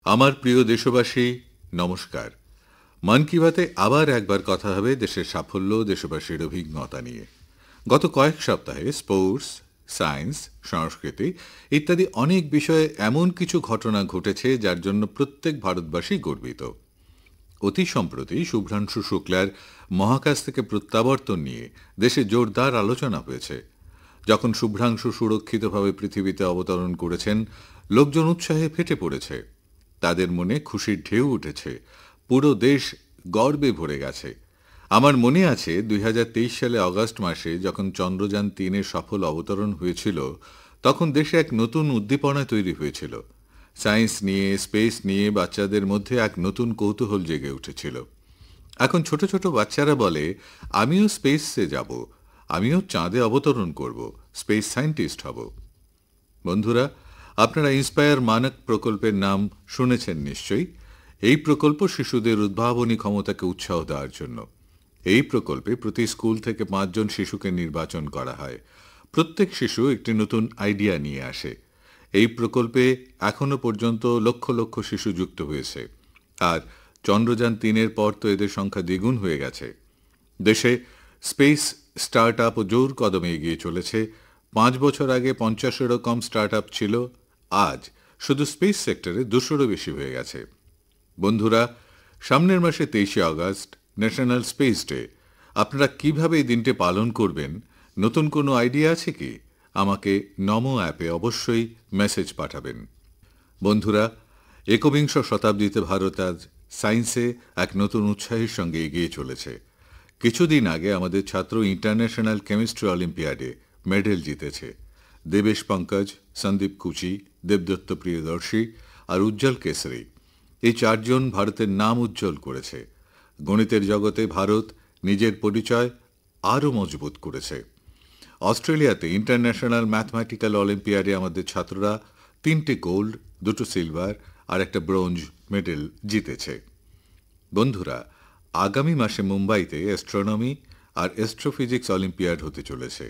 আমার প্রিয় দেশবাসী, নমস্কার। মন কি বাতে আবার একবার কথা হবে দেশের সাফল্য, দেশবাসীর অভিজ্ঞতা নিয়ে। গত কয়েক সপ্তাহে স্পোর্টস, সায়েন্স, সংস্কৃতি ইত্যাদি অনেক বিষয়ে এমন কিছু ঘটনা ঘটেছে যার জন্য প্রত্যেক ভারতবাসী গর্বিত। অতি সম্প্রতি শুভ্রাংশু শুক্লার মহাকাশ থেকে প্রত্যাবর্তন নিয়ে দেশে জোরদার আলোচনা হয়েছে। যখন শুভ্রাংশু সুরক্ষিতভাবে পৃথিবীতে অবতরণ করেছেন, লোকজন উৎসাহে ফেটে পড়েছে। তাদের মনে খুশির ঢেউ উঠেছে, পুরো দেশ গর্বে ভরে গেছে। আমার মনে আছে 2023 সালে অগাস্ট মাসে যখন চন্দ্রযান-3-এর সফল অবতরণ হয়েছিল, তখন দেশে এক নতুন উদ্দীপনা তৈরি হয়েছিল। সায়েন্স নিয়ে, স্পেস নিয়ে বাচ্চাদের মধ্যে এক নতুন কৌতূহল জেগে উঠেছিল। এখন ছোট ছোট বাচ্চারা বলে, আমিও স্পেসে যাব, আমিও চাঁদে অবতরণ করব, স্পেস সায়েন্টিস্ট হব। বন্ধুরা, আপনারা ইন্সপায়ার মানক প্রকল্পের নাম শুনেছেন নিশ্চয়ই। এই প্রকল্প শিশুদের উদ্ভাবনী ক্ষমতাকে উৎসাহ দেওয়ার জন্য। এই প্রকল্পে প্রতি স্কুল থেকে 5 জন শিশুকে নির্বাচন করা হয়। প্রত্যেক শিশু একটি নতুন আইডিয়া নিয়ে আসে। এই প্রকল্পে এখনো পর্যন্ত লক্ষ লক্ষ শিশু যুক্ত হয়েছে, আর চন্দ্রযান-3-এর পর তো এদের সংখ্যা দ্বিগুণ হয়ে গেছে। দেশে স্পেস স্টার্ট আপ জোর কদমে এগিয়ে চলেছে। 5 বছর আগে 50-এরও কম স্টার্ট আপ ছিল, আজ শুধু স্পেস সেক্টরে 200-রও বেশি হয়ে গেছে। বন্ধুরা, সামনের মাসে 23শে আগস্ট ন্যাশনাল স্পেস ডে। আপনারা কিভাবে এই দিনটি পালন করবেন, নতুন কোনো আইডিয়া আছে কি? আমাকে নমো অ্যাপে অবশ্যই মেসেজ পাঠাবেন। বন্ধুরা, একবিংশ শতাব্দীতে ভারত আজ সায়েন্সে এক নতুন উৎসাহের সঙ্গে এগিয়ে চলেছে। কিছুদিন আগে আমাদের ছাত্র ইন্টারন্যাশনাল কেমিস্ট্রি অলিম্পিয়াডে মেডেল জিতেছে। দেবেশ পঙ্কজ, সন্দীপ কুচি, দেবদত্ত প্রিয়দর্শী আর উজ্জ্বল কেশরী, এই 4 জন ভারতের নাম উজ্জ্বল করেছে। গণিতের জগতে ভারত নিজের পরিচয় আরও মজবুত করেছে। অস্ট্রেলিয়াতে ইন্টারন্যাশনাল ম্যাথমেটিক্যাল অলিম্পিয়াডে আমাদের ছাত্ররা 3টে গোল্ড, 2টো সিলভার আর একটা ব্রোঞ্জ মেডেল জিতেছে। বন্ধুরা, আগামী মাসে মুম্বাইতে অ্যাস্ট্রোনমি আর অ্যাস্ট্রোফিজিক্স অলিম্পিয়াড হতে চলেছে।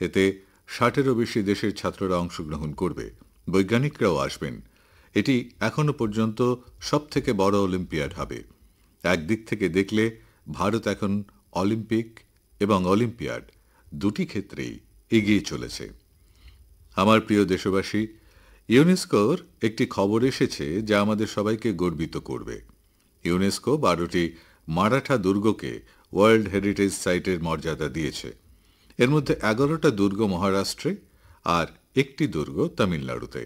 এতে 60-এরও বেশি দেশের ছাত্ররা অংশগ্রহণ করবে, বৈজ্ঞানিকরাও আসবেন। এটি এখনো পর্যন্ত সবথেকে বড় অলিম্পিয়াড হবে। একদিক থেকে দেখলে ভারত এখন অলিম্পিক এবং অলিম্পিয়াড দুটি ক্ষেত্রেই এগিয়ে চলেছে। আমার প্রিয় দেশবাসী, ইউনেস্কোর একটি খবর এসেছে যা আমাদের সবাইকে গর্বিত করবে। ইউনেস্কো 12টি মারাঠা দুর্গকে ওয়ার্ল্ড হেরিটেজ সাইটের মর্যাদা দিয়েছে। এর মধ্যে 11টা দুর্গ মহারাষ্ট্রে আর একটি দুর্গ তামিলনাড়ুতে।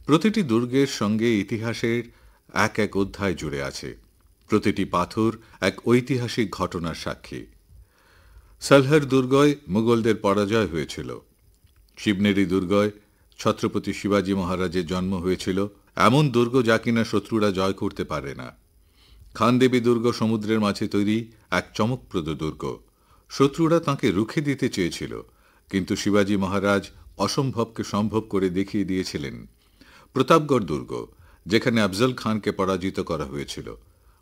প্রতিটি দুর্গের সঙ্গে ইতিহাসের এক এক অধ্যায় জুড়ে আছে। প্রতিটি পাথর এক ঐতিহাসিক ঘটনার সাক্ষী। সালহার দুর্গয় মুঘলদের পরাজয় হয়েছিল। শিবনেরি দুর্গয় ছত্রপতি শিবাজী মহারাজের জন্ম হয়েছিল, এমন দুর্গ যা কিনা শত্রুরা জয় করতে পারে না। খানদেবী দুর্গ সমুদ্রের মাঝে তৈরি এক চমকপ্রদ দুর্গ। শত্রুরা তাঁকে রুখে দিতে চেয়েছিল, কিন্তু শিবাজী মহারাজ অসম্ভবকে সম্ভব করে দেখিয়ে দিয়েছিলেন। প্রতাপগড় দুর্গ, যেখানে আফজল খানকে পরাজিত করা হয়েছিল,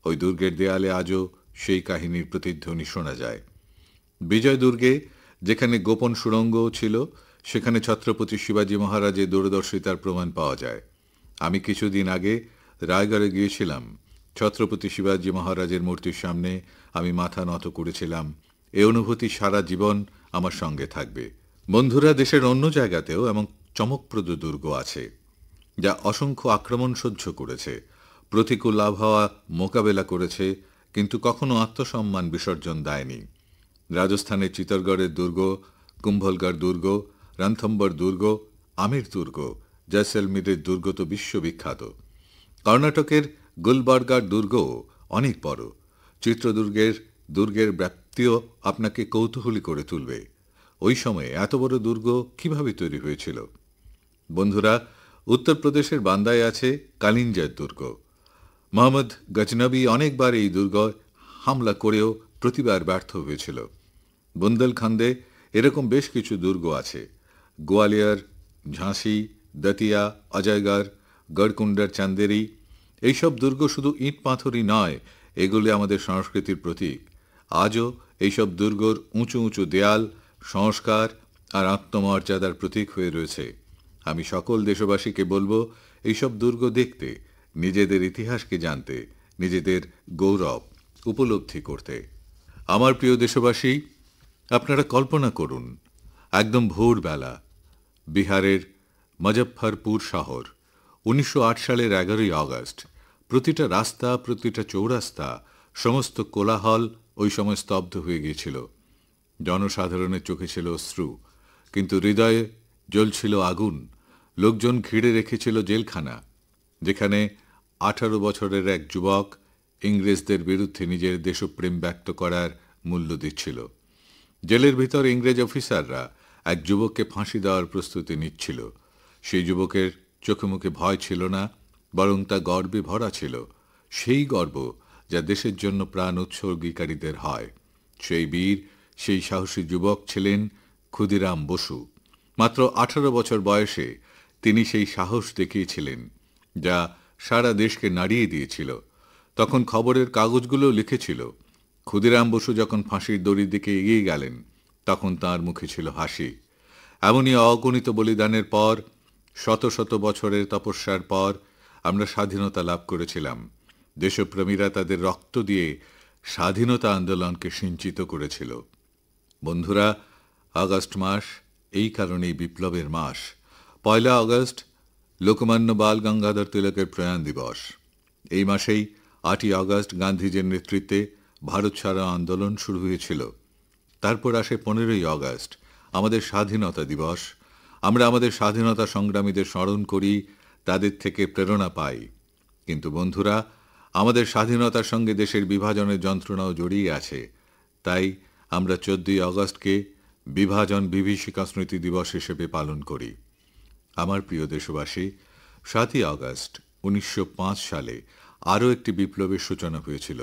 ওই দুর্গের দেয়ালে আজও সেই কাহিনীর প্রতিধ্বনি শোনা যায়। বিজয় দুর্গে, যেখানে গোপন সুড়ঙ্গও ছিল, সেখানে ছত্রপতি শিবাজী মহারাজের দূরদর্শিতার প্রমাণ পাওয়া যায়। আমি কিছুদিন আগে রায়গড়ে গিয়েছিলাম। ছত্রপতি শিবাজী মহারাজের মূর্তির সামনে আমি মাথা নত করেছিলাম। এ অনুভূতি সারা জীবন আমার সঙ্গে থাকবে। বন্ধুরা, দেশের অন্য জায়গাতেও এমন চমকপ্রদ দুর্গ আছে যা অসংখ্য আক্রমণ সহ্য করেছে, প্রতিকূল আবহাওয়া মোকাবেলা করেছে, কিন্তু কখনো আত্মসম্মান বিসর্জন দেয়নি। রাজস্থানের চিতরগড়ের দুর্গ, কুম্ভলগড় দুর্গ, রণথম্বর দুর্গ, আমের দুর্গ, জয়সলমীরের দুর্গ তো বিশ্ববিখ্যাত। কর্ণাটকের গুলবার্গার দুর্গও অনেক বড়। চিত্রদুর্গের দুর্গের ব্যাপ্তিও আপনাকে কৌতূহলী করে তুলবে। ওই সময়ে এত বড় দুর্গ কিভাবে তৈরি হয়েছিল? বন্ধুরা, উত্তরপ্রদেশের বান্দায় আছে কালিঞ্জের দুর্গ। মোহাম্মদ গজনবী অনেকবার এই দুর্গ হামলা করেও প্রতিবার ব্যর্থ হয়েছিল। বুন্দেলখণ্ডে এরকম বেশ কিছু দুর্গ আছে। গোয়ালিয়র, ঝাঁসি, দতিয়া, অজয়গড়, গড়কুণ্ডার চান্দেরি, এইসব দুর্গ শুধু ইট পাথরই নয়, এগুলি আমাদের সংস্কৃতির প্রতীক। আজও এইসব দুর্গর উঁচু উঁচু দেয়াল সংস্কার আর আত্মমর্যাদার প্রতীক হয়ে রয়েছে। আমি সকল দেশবাসীকে বলবো, এইসব দুর্গ দেখতে, নিজেদের ইতিহাসকে জানতে, নিজেদের গৌরব উপলব্ধি করতে। আমার প্রিয় দেশবাসী, আপনারা কল্পনা করুন, একদম ভোরবেলা বিহারের মুজফ্ফরপুর শহর, 1908 সালের 11ই আগস্ট। প্রতিটা রাস্তা, প্রতিটা চৌরাস্তা, সমস্ত কোলাহল ওই সময় স্তব্ধ হয়ে গিয়েছিল। জনসাধারণের চোখে ছিল অশ্রু, কিন্তু হৃদয়ে জ্বলছিল আগুন। লোকজন ঘিরে রেখেছিল জেলখানা, যেখানে 18 বছরের এক যুবক ইংরেজদের বিরুদ্ধে নিজের দেশপ্রেম ব্যক্ত করার মূল্য দিচ্ছিল। জেলের ভিতর ইংরেজ অফিসাররা এক যুবককে ফাঁসি দেওয়ার প্রস্তুতি নিচ্ছিল। সেই যুবকের চোখে মুখে ভয় ছিল না, বরং তা গর্বে ভরা ছিল। সেই গর্ব যা দেশের জন্য প্রাণ উৎসর্গীকারীদের হয়। সেই বীর, সেই সাহসী যুবক ছিলেন ক্ষুদিরাম বসু। মাত্র 18 বছর বয়সে তিনি সেই সাহস দেখিয়েছিলেন যা সারা দেশকে নাড়িয়ে দিয়েছিল। তখন খবরের কাগজগুলো লিখেছিল, ক্ষুদিরাম বসু যখন ফাঁসির দড়ির দিকে এগিয়ে গেলেন, তখন তাঁর মুখে ছিল হাসি। এমনই অগণিত বলিদানের পর, শত শত বছরের তপস্যার পর আমরা স্বাধীনতা লাভ করেছিলাম। দেশপ্রেমীরা তাদের রক্ত দিয়ে স্বাধীনতা আন্দোলনকে সিঞ্চিত করেছিল। বন্ধুরা, আগস্ট মাস এই কারণেই বিপ্লবের মাস। 1 আগস্ট লোকমান্য বাল গঙ্গাধর তিলকের প্রয়াণ দিবস। এই মাসেই 8 আগস্ট গান্ধীজির নেতৃত্বে ভারত ছাড়ো আন্দোলন শুরু হয়েছিল। তারপর আসে 15 আগস্ট, আমাদের স্বাধীনতা দিবস। আমরা আমাদের স্বাধীনতা সংগ্রামীদের স্মরণ করি, তাদের থেকে প্রেরণা পাই। কিন্তু বন্ধুরা, আমাদের স্বাধীনতার সঙ্গে দেশের বিভাজনের যন্ত্রণাও জড়িয়ে আছে। তাই আমরা 14 আগস্টকে বিভাজন বিভীষিকা স্মৃতি দিবস হিসেবে পালন করি। আমার প্রিয় দেশবাসী, 7 আগস্ট 1905 সালে আরও একটি বিপ্লবের সূচনা হয়েছিল।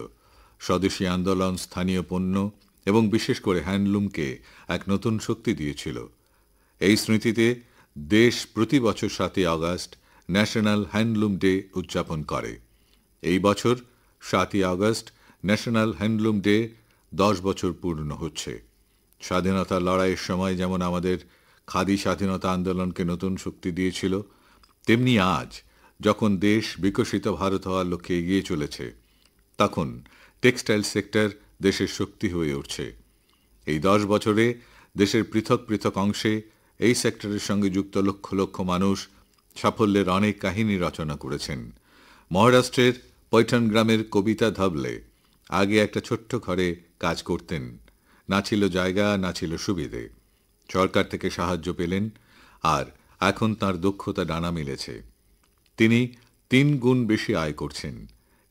স্বদেশী আন্দোলন স্থানীয় পণ্য এবং বিশেষ করে হ্যান্ডলুমকে এক নতুন শক্তি দিয়েছিল। এই স্মৃতিতে দেশ প্রতি বছর 7 আগস্ট ন্যাশনাল হ্যান্ডলুম ডে উদযাপন করে। এই বছর 7 আগস্ট ন্যাশনাল হ্যান্ডলুম ডে 10 বছর পূর্ণ হচ্ছে। স্বাধীনতার লড়াইয়ের সময় যেমন আমাদের খাদি স্বাধীনতা আন্দোলনকে নতুন শক্তি দিয়েছিল, তেমনি আজ যখন দেশ বিকশিত ভারত হওয়ার লক্ষ্যে এগিয়ে চলেছে, তখন টেক্সটাইল সেক্টর দেশের শক্তি হয়ে উঠছে। এই 10 বছরে দেশের পৃথক পৃথক অংশে এই সেক্টরের সঙ্গে যুক্ত লক্ষ লক্ষ মানুষ সাফল্যের অনেক কাহিনী রচনা করেছেন। মহারাষ্ট্রের পৈঠন গ্রামের কবিতা ধবলে আগে একটা ছোট্ট ঘরে কাজ করতেন। না ছিল জায়গা, না ছিল সুবিধে। সরকার থেকে সাহায্য পেলেন, আর এখন তার দক্ষতা ডানা মেলেছে। তিনি 3 গুণ বেশি আয় করছেন।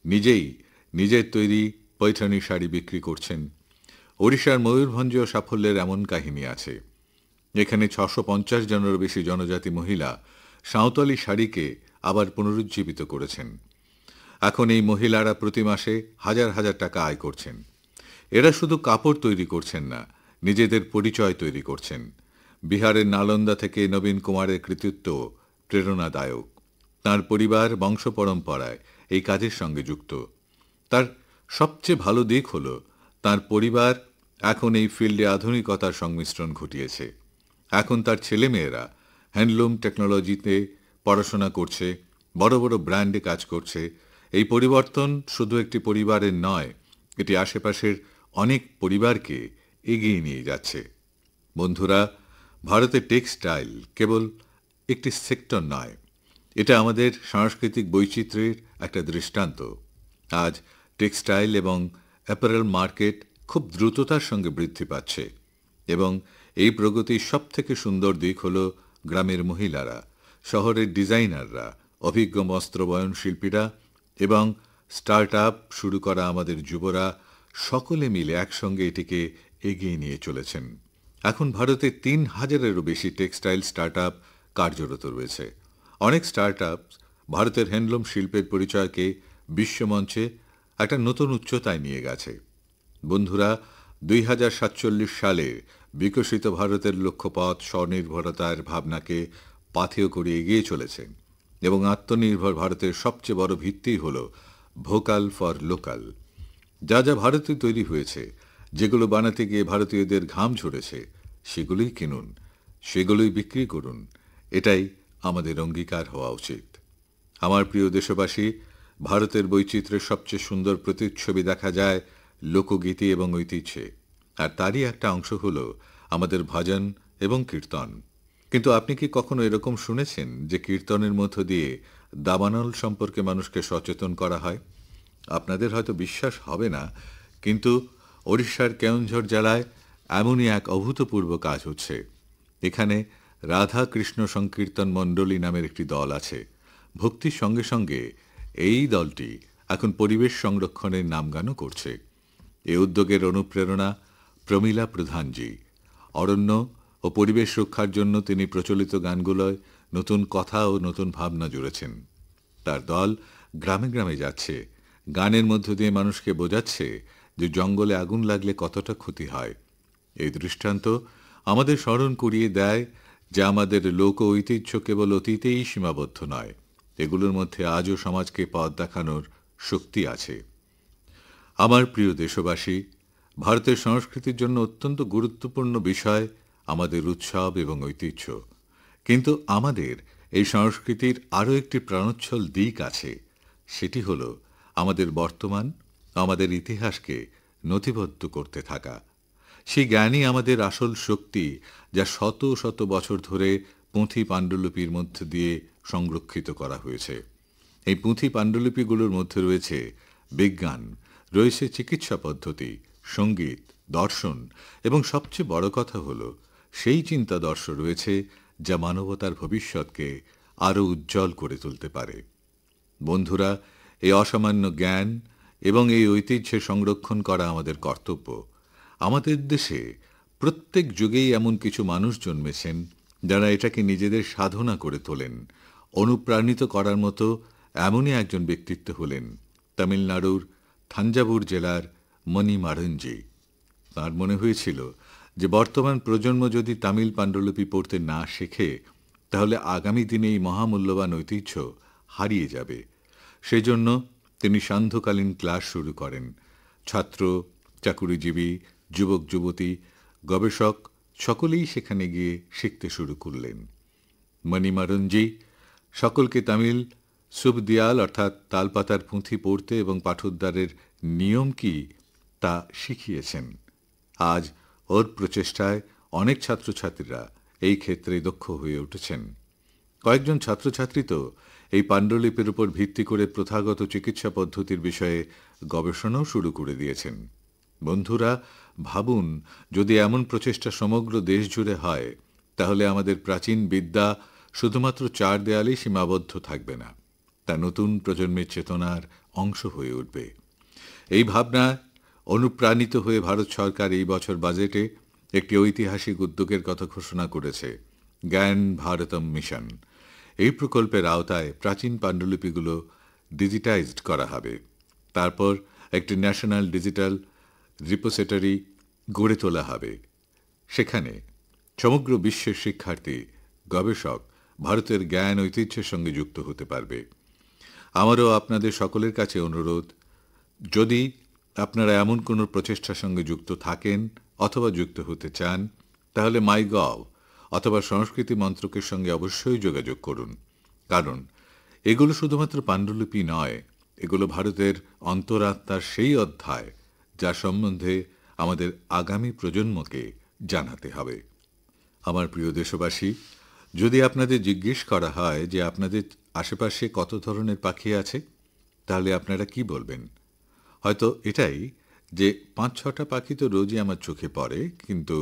নিজেই নিজের তৈরি পৈঠনি শাড়ি বিক্রি করছেন। ওড়িশার ময়ূরভঞ্জেও সাফল্যের এমন কাহিনী আছে। এখানে 650 জনেরও বেশি জনজাতি মহিলা সাঁওতালি শাড়িকে আবার পুনরুজ্জীবিত করেছেন। এখন এই মহিলারা প্রতি মাসে হাজার হাজার টাকা আয় করছেন। এরা শুধু কাপড় তৈরি করছেন না, নিজেদের পরিচয় তৈরি করছেন। বিহারের নালন্দা থেকে নবীন কুমারের কৃতিত্ব প্রেরণাদায়ক। তাঁর পরিবার বংশ পরম্পরায় এই কাজের সঙ্গে যুক্ত। তার সবচেয়ে ভালো দিক হল তাঁর পরিবার এখন এই ফিল্ডে আধুনিকতার সংমিশ্রণ ঘটিয়েছে। এখন তার ছেলেমেয়েরা হ্যান্ডলুম টেকনোলজিতে পড়াশোনা করছে, বড় বড় ব্র্যান্ডে কাজ করছে। এই পরিবর্তন শুধু একটি পরিবারের নয়, এটি আশেপাশের অনেক পরিবারকে এগিয়ে নিয়ে যাচ্ছে। বন্ধুরা, ভারতের টেক্সটাইল কেবল একটি সেক্টর নয়, এটা আমাদের সাংস্কৃতিক বৈচিত্র্যের একটা দৃষ্টান্ত। আজ টেক্সটাইল এবং অ্যাপারেল মার্কেট খুব দ্রুততার সঙ্গে বৃদ্ধি পাচ্ছে, এবং এই প্রগতির সবথেকে সুন্দর দিক হল গ্রামের মহিলারা, শহরের ডিজাইনাররা, অভিজ্ঞ বস্ত্রবয়ন শিল্পীরা এবং স্টার্ট আপ শুরু করা আমাদের যুবরা সকলে মিলে একসঙ্গে এটিকে এগিয়ে নিয়ে চলেছেন। এখন ভারতে 3000-এরও বেশি টেক্সটাইল স্টার্ট আপ কার্যরত রয়েছে। অনেক স্টার্ট আপ ভারতের হ্যান্ডলুম শিল্পের পরিচয়কে বিশ্বমঞ্চে একটা নতুন উচ্চতায় নিয়ে গেছে। বন্ধুরা, 2047 সালে বিকশিত ভারতের লক্ষ্যপথ স্বনির্ভরতার ভাবনাকে পাথেয় করে এগিয়ে চলেছে, এবং আত্মনির্ভর ভারতের সবচেয়ে বড় ভিত্তি হল ভোকাল ফর লোকাল। যা যা ভারতে তৈরি হয়েছে, যেগুলো বানাতে গিয়ে ভারতীয়দের ঘাম ঝরেছে, সেগুলোই কিনুন, সেগুলোই বিক্রি করুন। এটাই আমাদের অঙ্গীকার হওয়া উচিত। আমার প্রিয় দেশবাসী, ভারতের বৈচিত্র্যের সবচেয়ে সুন্দর প্রতিচ্ছবি দেখা যায় লোকগীতি এবং ঐতিহ্যে, আর তারই একটা অংশ হল আমাদের ভজন এবং কীর্তন। কিন্তু আপনি কি কখনো এরকম শুনেছেন যে কীর্তনের মধ্য দিয়ে দাবানল সম্পর্কে মানুষকে সচেতন করা হয়? আপনাদের হয়তো বিশ্বাস হবে না, কিন্তু ওড়িশার কেওনঝর জেলায় এমনই এক অভূতপূর্ব কাজ হচ্ছে। এখানে রাধা কৃষ্ণ সংকীর্তন মণ্ডলী নামের একটি দল আছে। ভক্তির সঙ্গে সঙ্গে এই দলটি এখন পরিবেশ সংরক্ষণের নামগানও করছে। এ উদ্যোগের অনুপ্রেরণা প্রমীলা প্রধানজি। অরণ্য ও পরিবেশ রক্ষার জন্য তিনি প্রচলিত গানগুলোয় নতুন কথা ও নতুন ভাবনা জুড়েছেন। তার দল গ্রামে গ্রামে যাচ্ছে, গানের মধ্য দিয়ে মানুষকে বোঝাচ্ছে যে জঙ্গলে আগুন লাগলে কতটা ক্ষতি হয়। এই দৃষ্টান্ত আমাদের স্মরণ করিয়ে দেয় যে আমাদের লোক ঐতিহ্য কেবল অতীতেই সীমাবদ্ধ নয়, এগুলোর মধ্যে আজও সমাজকে পথ দেখানোর শক্তি আছে। আমার প্রিয় দেশবাসী, ভারতের সংস্কৃতির জন্য অত্যন্ত গুরুত্বপূর্ণ বিষয় আমাদের উৎসব এবং ঐতিহ্য। কিন্তু আমাদের এই সংস্কৃতির আরও একটি প্রাণোচ্ছল দিক আছে। সেটি হল আমাদের বর্তমান, আমাদের ইতিহাসকে নথিবদ্ধ করতে থাকা। সেই জ্ঞানই আমাদের আসল শক্তি, যা শত শত বছর ধরে পুঁথি পাণ্ডুলিপির মধ্য দিয়ে সংরক্ষিত করা হয়েছে। এই পুঁথি পাণ্ডুলিপিগুলোর মধ্যে রয়েছে বিজ্ঞান, রয়েছে চিকিৎসা পদ্ধতি, সঙ্গীত, দর্শন এবং সবচেয়ে বড় কথা হল সেই চিন্তাদর্শ রয়েছে যা মানবতার ভবিষ্যৎকে আরও উজ্জ্বল করে তুলতে পারে। বন্ধুরা, এই অসামান্য জ্ঞান এবং এই ঐতিহ্যের সংরক্ষণ করা আমাদের কর্তব্য। আমাদের দেশে প্রত্যেক যুগেই এমন কিছু মানুষ জন্মেছেন যারা এটাকে নিজেদের সাধনা করে তোলেন। অনুপ্রাণিত করার মতো এমনই একজন ব্যক্তিত্ব হলেন তামিলনাড়ুর থাঞ্জাভুর জেলার মণিমারঞ্জি। তাঁর মনে হয়েছিল যে বর্তমান প্রজন্ম যদি তামিল পাণ্ডুলিপি পড়তে না শেখে, তাহলে আগামী দিনে এই মহামূল্যবান ঐতিহ্য হারিয়ে যাবে। সেজন্য তিনি সান্ধ্যকালীন ক্লাস শুরু করেন। ছাত্র, চাকুরিজীবী, যুবক যুবতী, গবেষক সকলেই সেখানে গিয়ে শিখতে শুরু করলেন। মণিমারঞ্জি সকলকে তামিল সুবদিয়াল অর্থাৎ তালপাতার পুঁথি পড়তে এবং পাঠোদ্ধারের নিয়ম কি তা শিখিয়েছেন। আজ ওর প্রচেষ্টায় অনেক ছাত্রছাত্রীরা এই ক্ষেত্রে দক্ষ হয়ে উঠেছেন। কয়েকজন ছাত্রছাত্রী তো এই পাণ্ডুলিপির উপর ভিত্তি করে প্রথাগত চিকিৎসা পদ্ধতির বিষয়ে গবেষণাও শুরু করে দিয়েছেন। বন্ধুরা, ভাবুন, যদি এমন প্রচেষ্টা সমগ্র দেশ জুড়ে হয়, তাহলে আমাদের প্রাচীন বিদ্যা শুধুমাত্র চার দেয়ালেই সীমাবদ্ধ থাকবে না, তা নতুন প্রজন্মের চেতনার অংশ হয়ে উঠবে। এই ভাবনা অনুপ্রাণিত হয়ে ভারত সরকার এই বছর বাজেটে একটি ঐতিহাসিক উদ্যোগের কথা ঘোষণা করেছে, জ্ঞান ভারতম মিশন। এই প্রকল্পের আওতায় প্রাচীন পাণ্ডুলিপিগুলো ডিজিটাইজড করা হবে। তারপর একটি ন্যাশনাল ডিজিটাল রিপোজিটরি গড়ে তোলা হবে। সেখানে সমগ্র বিশ্বের শিক্ষার্থী, গবেষক ভারতের জ্ঞান ঐতিহ্যের সঙ্গে যুক্ত হতে পারবে। আমারও আপনাদের সকলের কাছে অনুরোধ, যদি আপনারা এমন কোনো প্রচেষ্টার সঙ্গে যুক্ত থাকেন অথবা যুক্ত হতে চান, তাহলে মাইগভ অথবা সংস্কৃতি মন্ত্রকের সঙ্গে অবশ্যই যোগাযোগ করুন। কারণ এগুলো শুধুমাত্র পাণ্ডুলিপি নয়, এগুলো ভারতের অন্তরাত্মার সেই অধ্যায় যা সম্বন্ধে আমাদের আগামী প্রজন্মকে জানাতে হবে। আমার প্রিয় দেশবাসী, যদি আপনাদের জিজ্ঞেস করা হয় যে আপনাদের আশেপাশে কত ধরনের পাখি আছে, তাহলে আপনারা কি বলবেন? হয়তো এটাই যে ৫-৬টা পাখি তো রোজই আমার চোখে পড়ে, কিন্তু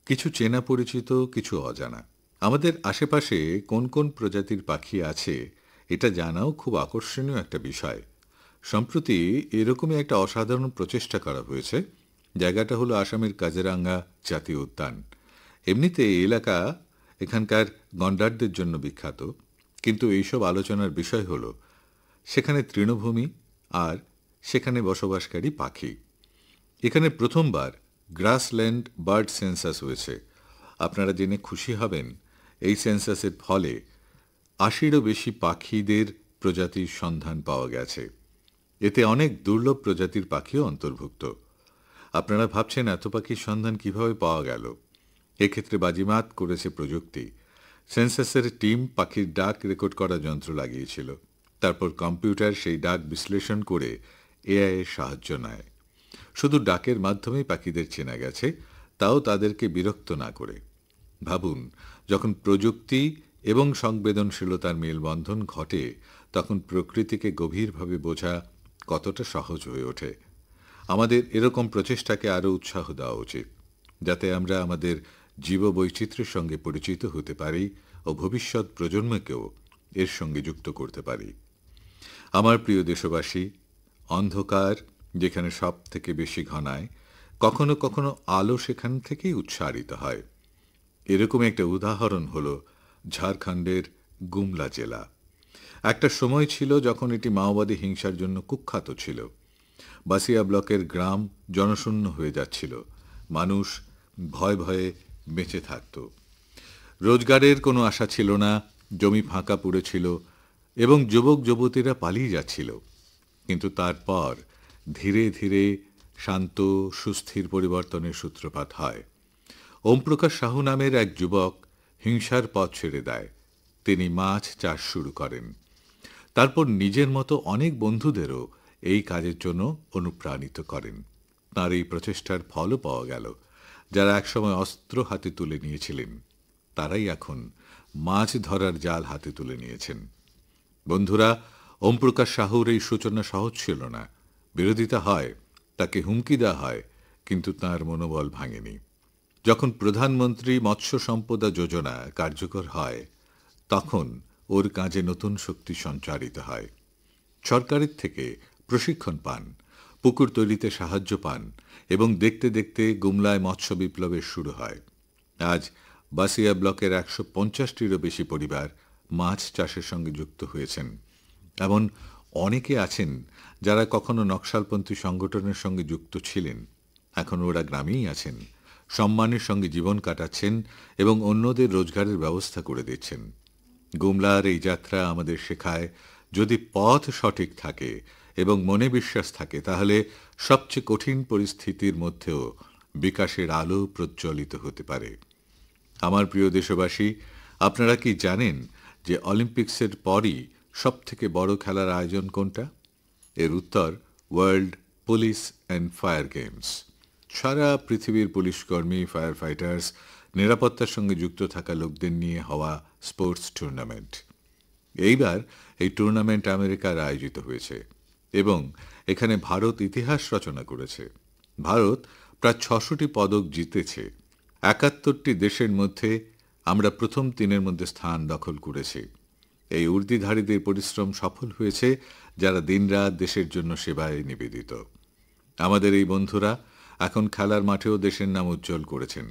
কিছু চেনা পরিচিত, কিছু অজানা। আমাদের আশেপাশে কোন কোন প্রজাতির পাখি আছে এটা জানাও খুব আকর্ষণীয় একটা বিষয়। সম্প্রতি এরকমই একটা অসাধারণ প্রচেষ্টা করা হয়েছে। জায়গাটা হলো আসামের কাজিরাঙ্গা জাতীয় উদ্যান। এমনিতে এই এলাকা এখানকার গন্ডারদের জন্য বিখ্যাত, কিন্তু এইসব আলোচনার বিষয় হলো সেখানে তৃণভূমি আর সেখানে বসবাসকারী পাখি। এখানে প্রথমবার গ্রাসল্যান্ড বার্ড সেন্সাস হয়েছে। আপনারা জেনে খুশি হবেন, এই সেন্সাসের ফলে ৮০-এরও বেশি পাখিদের প্রজাতির সন্ধান পাওয়া গেছে। এতে অনেক দুর্লভ প্রজাতির পাখিও অন্তর্ভুক্ত। আপনারা ভাবছেন এত পাখির সন্ধান কিভাবে পাওয়া গেল? এক্ষেত্রে বাজিমাত করেছে প্রযুক্তি। সেন্সাসের টিম পাখির ডাক রেকর্ড করা যন্ত্র লাগিয়েছিল। তারপর কম্পিউটার সেই ডাক বিশ্লেষণ করে এআই এর সাহায্য নেয়। শুধু ডাকের মাধ্যমেই পাখিদের চেনা গেছে, তাও তাদেরকে বিরক্ত না করে। ভাবুন, যখন প্রযুক্তি এবং সংবেদনশীলতার মেলবন্ধন ঘটে, তখন প্রকৃতিকে গভীরভাবে বোঝা কতটা সহজ হয়ে ওঠে। আমাদের এরকম প্রচেষ্টাকে আরও উৎসাহ দেওয়া উচিত, যাতে আমরা আমাদের জীববৈচিত্র্যের সঙ্গে পরিচিত হতে পারি ও ভবিষ্যৎ প্রজন্মকেও এর সঙ্গে যুক্ত করতে পারি। আমার প্রিয় দেশবাসী, অন্ধকার যেখানে সব থেকে বেশি ঘনায়, কখনো কখনো আলো সেখান থেকেই উৎসারিত হয়। এরকম একটা উদাহরণ হল ঝাড়খণ্ডের গুমলা জেলা। একটা সময় ছিল যখন এটি মাওবাদী হিংসার জন্য কুখ্যাত ছিল। বাসিয়া ব্লকের গ্রাম জনশূন্য হয়ে যাচ্ছিল। মানুষ ভয়ে ভয়ে বেঁচে থাকত। রোজগারের কোনো আশা ছিল না, জমি ফাঁকা পড়েছিল এবং যুবক যুবতীরা পালিয়ে যাচ্ছিল। কিন্তু তারপর ধীরে ধীরে শান্ত সুস্থির পরিবর্তনের সূত্রপাত হয়। ওমপ্রকাশ সাহু নামের এক যুবক হিংসার পথ ছেড়ে দেয়। তিনি মাছ চাষ শুরু করেন। তারপর নিজের মতো অনেক বন্ধুদেরও এই কাজের জন্য অনুপ্রাণিত করেন। তার এই প্রচেষ্টার ফলও পাওয়া গেল। যারা একসময় অস্ত্র হাতে তুলে নিয়েছিলেন, তারাই এখন মাছ ধরার জাল হাতে তুলে নিয়েছেন। বন্ধুরা, ওমপ্রকাশ সাহুর এই সূচনা সহজ ছিল না। বিরোধিতা হয়, তাকে হুমকি দেওয়া হয়, কিন্তু তার মনোবল ভাঙেনি। যখন প্রধানমন্ত্রী মৎস্য সম্পদা যোজনা কার্যকর হয়, তখন ওর কাজে নতুন শক্তি সঞ্চারিত হয়। সরকারের থেকে প্রশিক্ষণ পান, পুকুর তৈরিতে সাহায্য পান এবং দেখতে দেখতে গুমলায় মৎস্য বিপ্লবের শুরু হয়। আজ বাসিয়া ব্লকের 150টিরও বেশি পরিবার মাছ চাষের সঙ্গে যুক্ত হয়েছেন। এমন অনেকে আছেন যারা কখনো নকশালপন্থী সংগঠনের সঙ্গে যুক্ত ছিলেন, এখন ওরা গ্রামেই আছেন, সম্মানের সঙ্গে জীবন কাটাচ্ছেন এবং অন্যদের রোজগারের ব্যবস্থা করে দিচ্ছেন। গুমলার এই যাত্রা আমাদের শেখায়, যদি পথ সঠিক থাকে এবং মনে বিশ্বাস থাকে, তাহলে সবচেয়ে কঠিন পরিস্থিতির মধ্যেও বিকাশের আলো প্রজ্বলিত হতে পারে। আমার প্রিয় দেশবাসী, আপনারা কি জানেন যে অলিম্পিক্সের পরই সবথেকে বড় খেলার আয়োজন কোনটা? এর উত্তর world police and fire games. সারা পৃথিবীর পুলিশকর্মী, ফায়ার ফাইটার্স, নিরাপত্তার সঙ্গে যুক্ত থাকা লোকদের নিয়ে হওয়া স্পোর্টস টুর্নামেন্ট। এইবার এই টুর্নামেন্ট আমেরিকার আয়োজিত হয়েছে এবং এখানে ভারত ইতিহাস রচনা করেছে। ভারত প্রায় 600টি পদক জিতেছে। 71টি দেশের মধ্যে আমরা প্রথম 3-এর মধ্যে স্থান দখল করেছি। এই ঊর্ধ্বধারীদের পরিশ্রম সফল হয়েছে, যারা দিনরাত দেশের জন্য সেবায় নিবেদিত। আমাদের এই বন্ধুরা এখন খেলার মাঠেও দেশের নাম উজ্জ্বল করেছেন।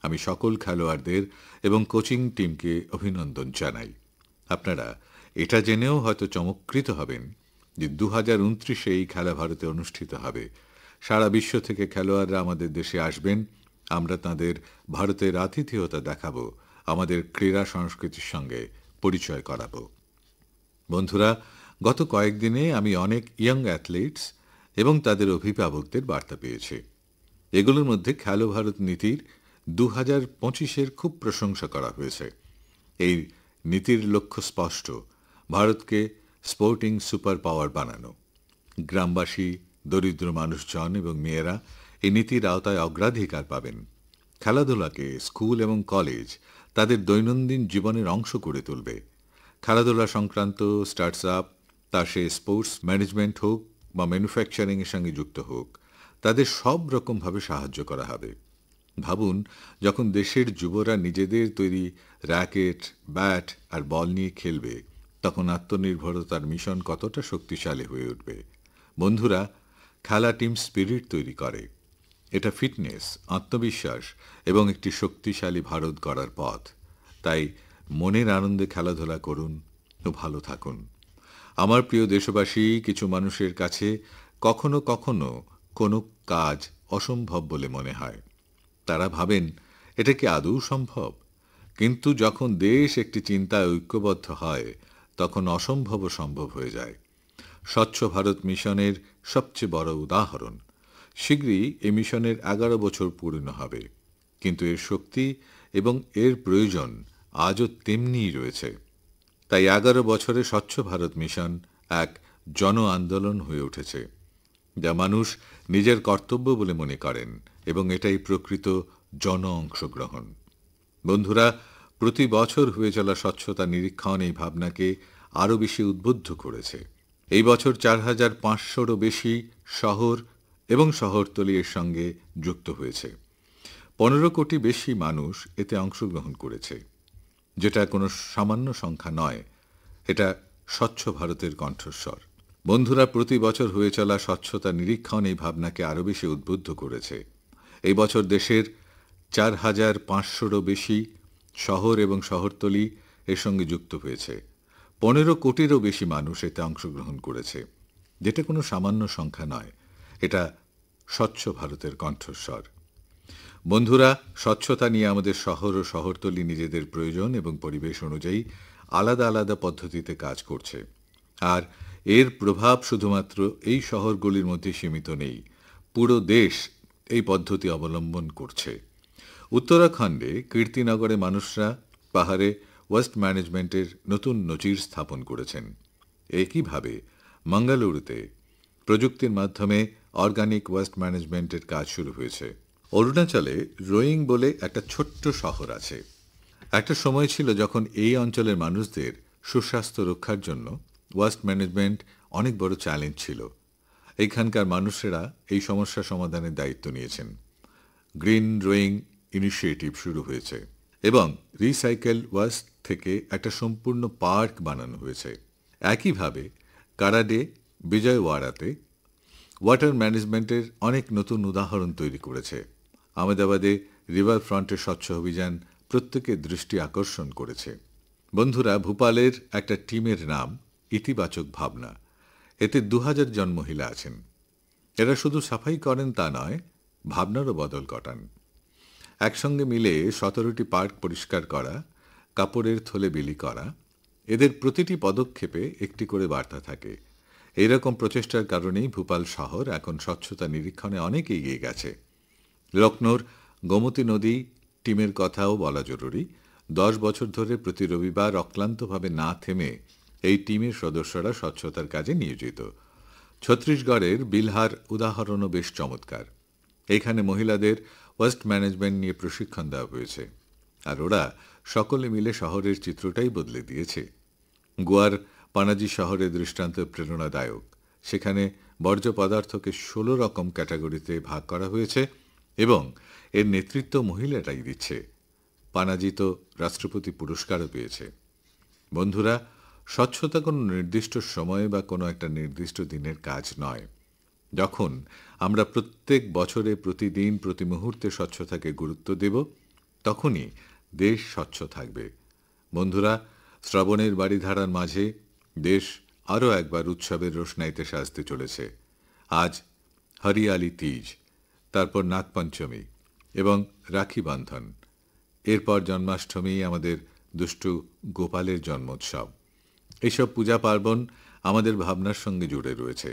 আমি সকল খেলোয়াড়দের এবং কোচিং টিমকে অভিনন্দন জানাই। আপনারা এটা জেনেও হয়তো চমৎকৃত হবেন যে 2029-এ এই খেলা ভারতে অনুষ্ঠিত হবে। সারা বিশ্ব থেকে খেলোয়াড়রা আমাদের দেশে আসবেন। আমরা তাদের ভারতের আতিথেয়তা দেখাবো, আমাদের ক্রীড়া সংস্কৃতির সঙ্গে পরিচয় করাবো। বন্ধুরা, গত কয়েকদিনে আমি অনেক ইয়াং অ্যাথলিটস এবং তাদের অভিভাবকদের বার্তা পেয়েছি। এগুলোর মধ্যে খেলো ভারত নীতির 2025-এর খুব প্রশংসা করা হয়েছে। এই নীতির লক্ষ্য স্পষ্ট, ভারতকে স্পোর্টিং সুপার পাওয়ার বানানো। গ্রামবাসী, দরিদ্র মানুষজন এবং মেয়েরা এই নীতির আওতায় অগ্রাধিকার পাবেন। খেলাধুলাকে স্কুল এবং কলেজ তাদের দৈনন্দিন জীবনের অংশ করে তুলবে। খেলাধুলা সংক্রান্ত স্টার্টস আপ, তা সে স্পোর্টস ম্যানেজমেন্ট হোক বা ম্যানুফ্যাকচারিংয়ের সঙ্গে যুক্ত হোক, তাদের সব রকমভাবে সাহায্য করা হবে। ভাবুন, যখন দেশের যুবরা নিজেদের তৈরি র্যাকেট, ব্যাট আর বল নিয়ে খেলবে, তখন আত্মনির্ভরতার মিশন কতটা শক্তিশালী হয়ে উঠবে। বন্ধুরা, খেলা টিম স্পিরিট তৈরি করে। এটা ফিটনেস, আত্মবিশ্বাস এবং একটি শক্তিশালী ভারত গড়ার পথ। তাই মনের আনন্দে খেলাধুলা করুন ও ভালো থাকুন। আমার প্রিয় দেশবাসী, কিছু মানুষের কাছে কখনো কখনো কোনো কাজ অসম্ভব বলে মনে হয়। তারা ভাবেন, এটা কি আদৌ সম্ভব? কিন্তু যখন দেশ একটি চিন্তায় ঐক্যবদ্ধ হয়, তখন অসম্ভবও সম্ভব হয়ে যায়। স্বচ্ছ ভারত মিশনের সবচেয়ে বড় উদাহরণ। শীঘ্রই এই মিশনের 11 বছর পূর্ণ হবে, কিন্তু এর শক্তি এবং এর প্রয়োজন আজও তেমনিই রয়েছে। তাই 11 বছরে স্বচ্ছ ভারত মিশন এক জন আন্দোলন হয়ে উঠেছে, যা মানুষ নিজের কর্তব্য বলে মনে করেন, এবং এটাই প্রকৃত জন অংশগ্রহণ। বন্ধুরা, প্রতি বছর হয়ে চলা স্বচ্ছতা নিরীক্ষণ এই ভাবনাকে আরও বেশি উদ্বুদ্ধ করেছে। এই বছর 4,500-রও বেশি শহর এবং শহরতলি এর সঙ্গে যুক্ত হয়েছে। 15 কোটি বেশি মানুষ এতে অংশগ্রহণ করেছে, যেটা কোনো সামান্য সংখ্যা নয়। এটা স্বচ্ছ ভারতের কণ্ঠস্বর। বন্ধুরা, প্রতি বছর হয়ে চলা স্বচ্ছতা নিরীক্ষণ এই ভাবনাকে আরও বেশি উদ্বুদ্ধ করেছে। এই বছর দেশের 4,500-রও বেশি শহর এবং শহরতলি এর সঙ্গে যুক্ত হয়েছে। 15 কোটিরও বেশি মানুষ এতে অংশগ্রহণ করেছে, যেটা কোনো সামান্য সংখ্যা নয়। এটা স্বচ্ছ ভারতের কণ্ঠস্বর। বন্ধুরা, স্বচ্ছতা নিয়ে আমাদের শহর ও শহরতলি নিজেদের প্রয়োজন এবং পরিবেশ অনুযায়ী আলাদা আলাদা পদ্ধতিতে কাজ করছে। আর এর প্রভাব শুধুমাত্র এই শহরগুলির মধ্যে সীমিত নেই, পুরো দেশ এই পদ্ধতি অবলম্বন করছে। উত্তরাখণ্ডে কীর্তিনগরে মানুষরা পাহাড়ে ওয়েস্ট ম্যানেজমেন্টের নতুন নজির স্থাপন করেছেন। একইভাবে মঙ্গালুরুতে প্রযুক্তির মাধ্যমে অর্গানিক ওয়েস্ট ম্যানেজমেন্টের কাজ শুরু হয়েছে। অরুণাচলে রোয়িং বলে একটা ছোট্ট শহর আছে। একটা সময় ছিল যখন এই অঞ্চলের মানুষদের সুস্বাস্থ্য রক্ষার জন্য ওয়েস্ট ম্যানেজমেন্ট অনেক বড় চ্যালেঞ্জ ছিল। এখানকার মানুষেরা এই সমস্যা সমাধানের দায়িত্ব নিয়েছেন। গ্রিন রোয়িং ইনিশিয়েটিভ শুরু হয়েছে এবং রিসাইকেল ওয়েস্ট থেকে একটা সম্পূর্ণ পার্ক বানানো হয়েছে। একইভাবে কারাডে বিজয়ওয়াড়াতে ওয়াটার ম্যানেজমেন্টের অনেক নতুন উদাহরণ তৈরি করেছে। আহমেদাবাদে রিভার ফ্রন্টের স্বচ্ছ অভিযান প্রত্যেকের দৃষ্টি আকর্ষণ করেছে। বন্ধুরা, ভূপালের একটা টিমের নাম ইতিবাচক ভাবনা। এতে 2000 জন মহিলা আছেন। এরা শুধু সাফাই করেন তা নয়, ভাবনারও বদল ঘটান। একসঙ্গে মিলে 17টি পার্ক পরিষ্কার করা, কাপড়ের থলে বিলি করা, এদের প্রতিটি পদক্ষেপে একটি করে বার্তা থাকে। এইরকম প্রচেষ্টার কারণেই ভূপাল শহর এখন স্বচ্ছতা নিরীক্ষণে অনেক এগিয়ে গেছে। লখনৌর গোমতী নদী টিমের কথাও বলা জরুরি। 10 বছর ধরে প্রতি রবিবার অক্লান্তভাবে না থেমে এই টিমের সদস্যরা স্বচ্ছতার কাজে নিয়োজিত। ছত্তিশগড়ের বিলহার উদাহরণও বেশ চমৎকার। এখানে মহিলাদের ওয়েস্ট ম্যানেজমেন্ট নিয়ে প্রশিক্ষণ দেওয়া হয়েছে, আর ওরা সকলে মিলে শহরের চিত্রটাই বদলে দিয়েছে। গোয়ার পানাজি শহরের দৃষ্টান্ত প্রেরণাদায়ক। সেখানে বর্জ্য পদার্থকে 16 রকম ক্যাটাগরিতে ভাগ করা হয়েছে এবং এর নেতৃত্ব মহিলারাই দিচ্ছে। পানাজি তো রাষ্ট্রপতি পুরস্কারও পেয়েছে। বন্ধুরা, স্বচ্ছতা কোনো নির্দিষ্ট সময়ে বা কোনো একটা নির্দিষ্ট দিনের কাজ নয়। যখন আমরা প্রত্যেক বছরে প্রতিদিন প্রতি মুহূর্তে স্বচ্ছতাকে গুরুত্ব দেব, তখনই দেশ স্বচ্ছ থাকবে। বন্ধুরা, শ্রাবণের বাড়িধারার মাঝে দেশ আরও একবার উৎসবের রোশনাইতে সাজতে চলেছে। আজ হরিয়ালি তীজ, তারপর নাগপঞ্চমী এবং রাখি বন্ধন, এরপর জন্মাষ্টমী, আমাদের দুষ্টু গোপালের জন্মোৎসব। এইসব পূজা পার্বণ আমাদের ভাবনার সঙ্গে জুড়ে রয়েছে।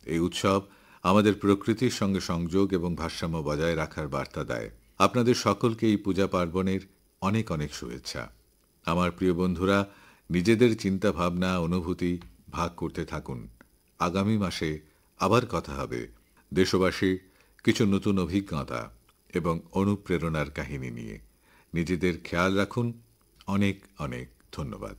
এই উৎসব আমাদের প্রকৃতির সঙ্গে সংযোগ এবং ভারসাম্য বজায় রাখার বার্তা দেয়। আপনাদের সকলকে এই পূজা পার্বণের অনেক অনেক শুভেচ্ছা। আমার প্রিয় বন্ধুরা, নিজেদের চিন্তা ভাবনা অনুভূতি ভাগ করতে থাকুন। আগামী মাসে আবার কথা হবে দেশবাসী কিছু নতুন অভিজ্ঞতা এবং অনুপ্রেরণার কাহিনী নিয়ে। নিজেদের খেয়াল রাখুন। অনেক অনেক ধন্যবাদ।